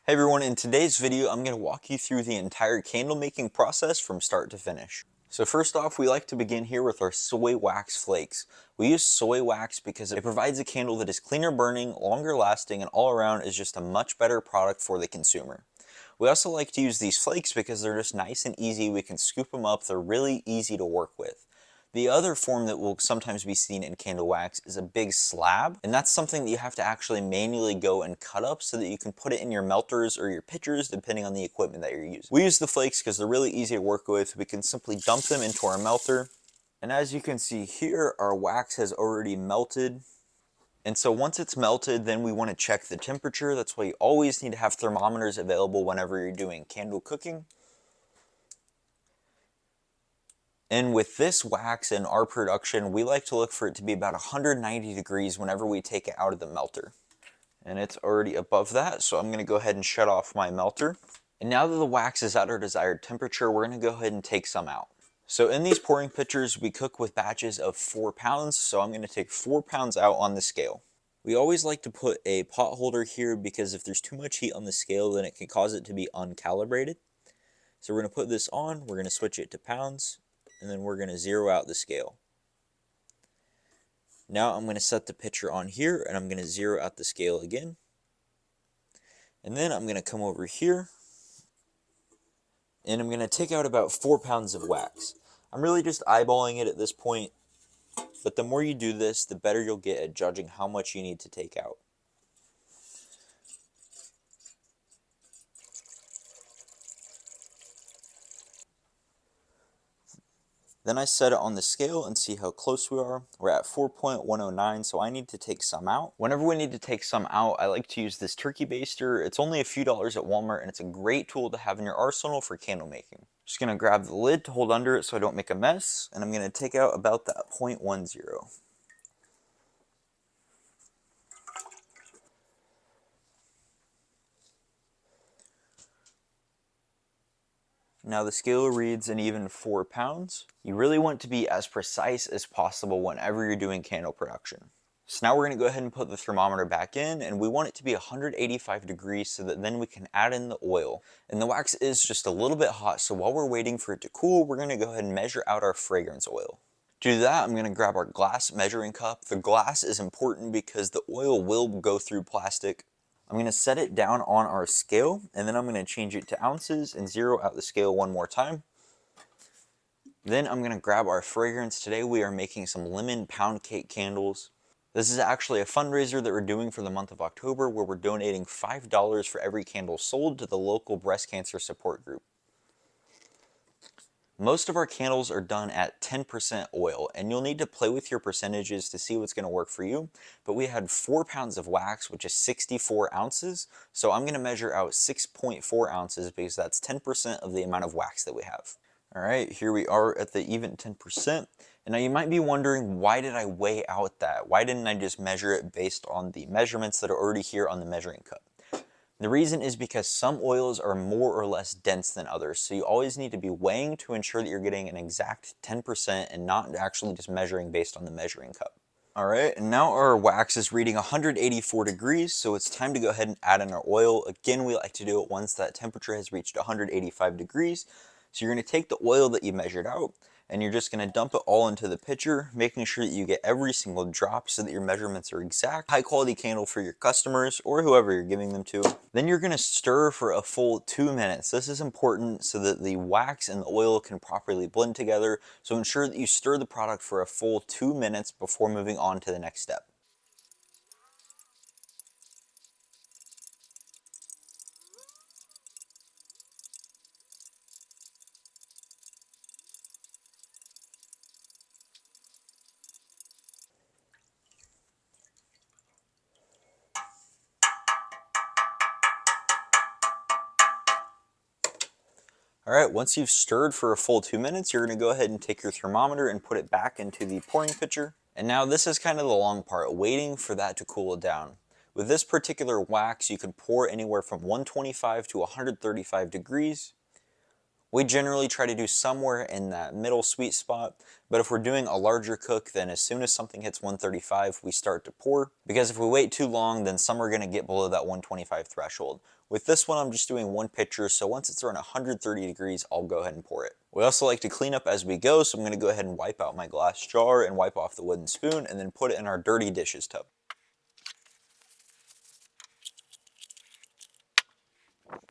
Hey everyone, in today's video I'm going to walk you through the entire candle making process from start to finish. So first off, we like to begin here with our soy wax flakes. We use soy wax because it provides a candle that is cleaner burning, longer lasting, and all around is just a much better product for the consumer. We also like to use these flakes because they're just nice and easy. We can scoop them up, they're really easy to work with. The other form that will sometimes be seen in candle wax is a big slab, and that's something that you have to actually manually go and cut up so that you can put it in your melters or your pitchers depending on the equipment that you're using. We use the flakes because they're really easy to work with. We can simply dump them into our melter, and as you can see here, our wax has already melted. And so once it's melted, then we want to check the temperature. That's why you always need to have thermometers available whenever you're doing candle cooking. And with this wax in our production, we like to look for it to be about 190 degrees whenever we take it out of the melter. And it's already above that, so I'm going to go ahead and shut off my melter. And now that the wax is at our desired temperature, we're going to go ahead and take some out. So in these pouring pitchers, we cook with batches of 4 pounds, so I'm going to take 4 pounds out on the scale. We always like to put a pot holder here because if there's too much heat on the scale, then it can cause it to be uncalibrated. So we're going to put this on, we're going to switch it to pounds, and then we're going to zero out the scale. Now I'm going to set the pitcher on here and I'm going to zero out the scale again. And then I'm going to come over here and I'm going to take out about 4 pounds of wax. I'm really just eyeballing it at this point, but the more you do this, the better you'll get at judging how much you need to take out. Then I set it on the scale and see how close we are. We're at 4.109, so I need to take some out. Whenever we need to take some out, I like to use this turkey baster. It's only a few dollars at Walmart, and it's a great tool to have in your arsenal for candle making. Just gonna grab the lid to hold under it so I don't make a mess, and I'm gonna take out about that 0.10. Now the scale reads an even 4 pounds. You really want to be as precise as possible whenever you're doing candle production. So now we're going to go ahead and put the thermometer back in, and we want it to be 185 degrees so that then we can add in the oil. And the wax is just a little bit hot, so while we're waiting for it to cool, we're going to go ahead and measure out our fragrance oil. To do that, I'm going to grab our glass measuring cup. The glass is important because the oil will go through plastic. I'm going to set it down on our scale, and then I'm going to change it to ounces and zero out the scale one more time. Then I'm going to grab our fragrance. Today we are making some lemon pound cake candles. This is actually a fundraiser that we're doing for the month of October where we're donating $5 for every candle sold to the local breast cancer support group. Most of our candles are done at 10% oil, and you'll need to play with your percentages to see what's going to work for you. But we had 4 pounds of wax, which is 64 ounces, so I'm going to measure out 6.4 ounces because that's 10% of the amount of wax that we have. Alright, here we are at the even 10%. And now you might be wondering, why did I weigh out that? Why didn't I just measure it based on the measurements that are already here on the measuring cup? The reason is because some oils are more or less dense than others, so you always need to be weighing to ensure that you're getting an exact 10% and not actually just measuring based on the measuring cup. Alright, and now our wax is reading 184 degrees, so it's time to go ahead and add in our oil. Again, we like to do it once that temperature has reached 185 degrees. So you're going to take the oil that you measured out, and you're just going to dump it all into the pitcher, making sure that you get every single drop so that your measurements are exact. High quality candle for your customers or whoever you're giving them to. Then you're going to stir for a full 2 minutes. This is important so that the wax and the oil can properly blend together. So ensure that you stir the product for a full 2 minutes before moving on to the next step. Alright, once you've stirred for a full 2 minutes, you're going to go ahead and take your thermometer and put it back into the pouring pitcher. And now this is kind of the long part, waiting for that to cool down. With this particular wax, you can pour anywhere from 125 to 135 degrees. We generally try to do somewhere in that middle sweet spot, but if we're doing a larger cook, then as soon as something hits 135, we start to pour, because if we wait too long, then some are going to get below that 125 threshold. With this one, I'm just doing one pitcher, so once it's around 130 degrees, I'll go ahead and pour it. We also like to clean up as we go, so I'm going to go ahead and wipe out my glass jar and wipe off the wooden spoon, and then put it in our dirty dishes tub.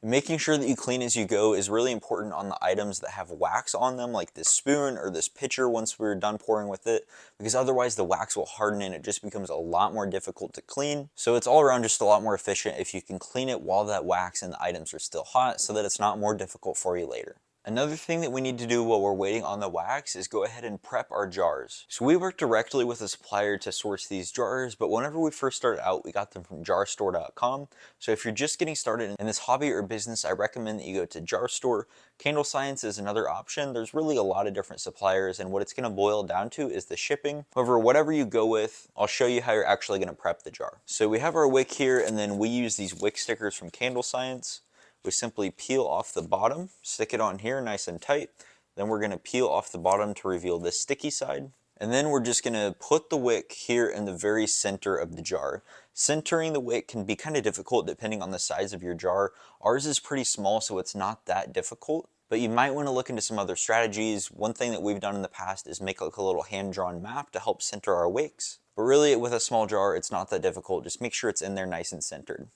Making sure that you clean as you go is really important on the items that have wax on them, like this spoon or this pitcher once we're done pouring with it, because otherwise the wax will harden and it just becomes a lot more difficult to clean. So it's all around just a lot more efficient if you can clean it while that wax and the items are still hot so that it's not more difficult for you later. Another thing that we need to do while we're waiting on the wax is go ahead and prep our jars. So we work directly with a supplier to source these jars, but whenever we first started out, we got them from jarstore.com. So if you're just getting started in this hobby or business, I recommend that you go to JarStore. Candle Science is another option. There's really a lot of different suppliers, and what it's going to boil down to is the shipping. However, whatever you go with, I'll show you how you're actually going to prep the jar. So we have our wick here, and then we use these wick stickers from Candle Science. We simply peel off the bottom, stick it on here nice and tight. Then we're going to peel off the bottom to reveal the sticky side. And then we're just going to put the wick here in the very center of the jar. Centering the wick can be kind of difficult depending on the size of your jar. Ours is pretty small, so it's not that difficult. But you might want to look into some other strategies. One thing that we've done in the past is make like a little hand-drawn map to help center our wicks. But really, with a small jar, it's not that difficult. Just make sure it's in there nice and centered.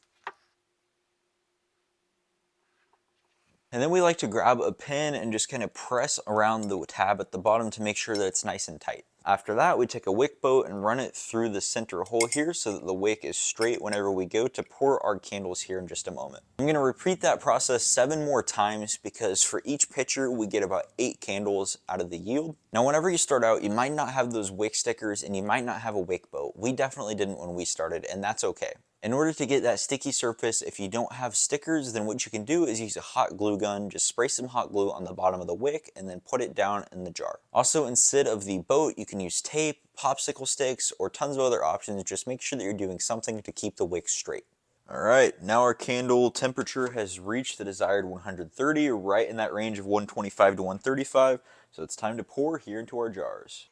And then we like to grab a pin and just kind of press around the tab at the bottom to make sure that it's nice and tight. After that, we take a wick boat and run it through the center hole here so that the wick is straight whenever we go to pour our candles here in just a moment. I'm going to repeat that process 7 more times because for each pitcher, we get about 8 candles out of the yield. Now, whenever you start out, you might not have those wick stickers and you might not have a wick boat. We definitely didn't when we started, and that's okay. In order to get that sticky surface, if you don't have stickers, then what you can do is use a hot glue gun. Just spray some hot glue on the bottom of the wick and then put it down in the jar. Also, instead of the boat, you can use tape, popsicle sticks, or tons of other options. Just make sure that you're doing something to keep the wick straight. Alright, now our candle temperature has reached the desired 130, right in that range of 125 to 135. So it's time to pour here into our jars.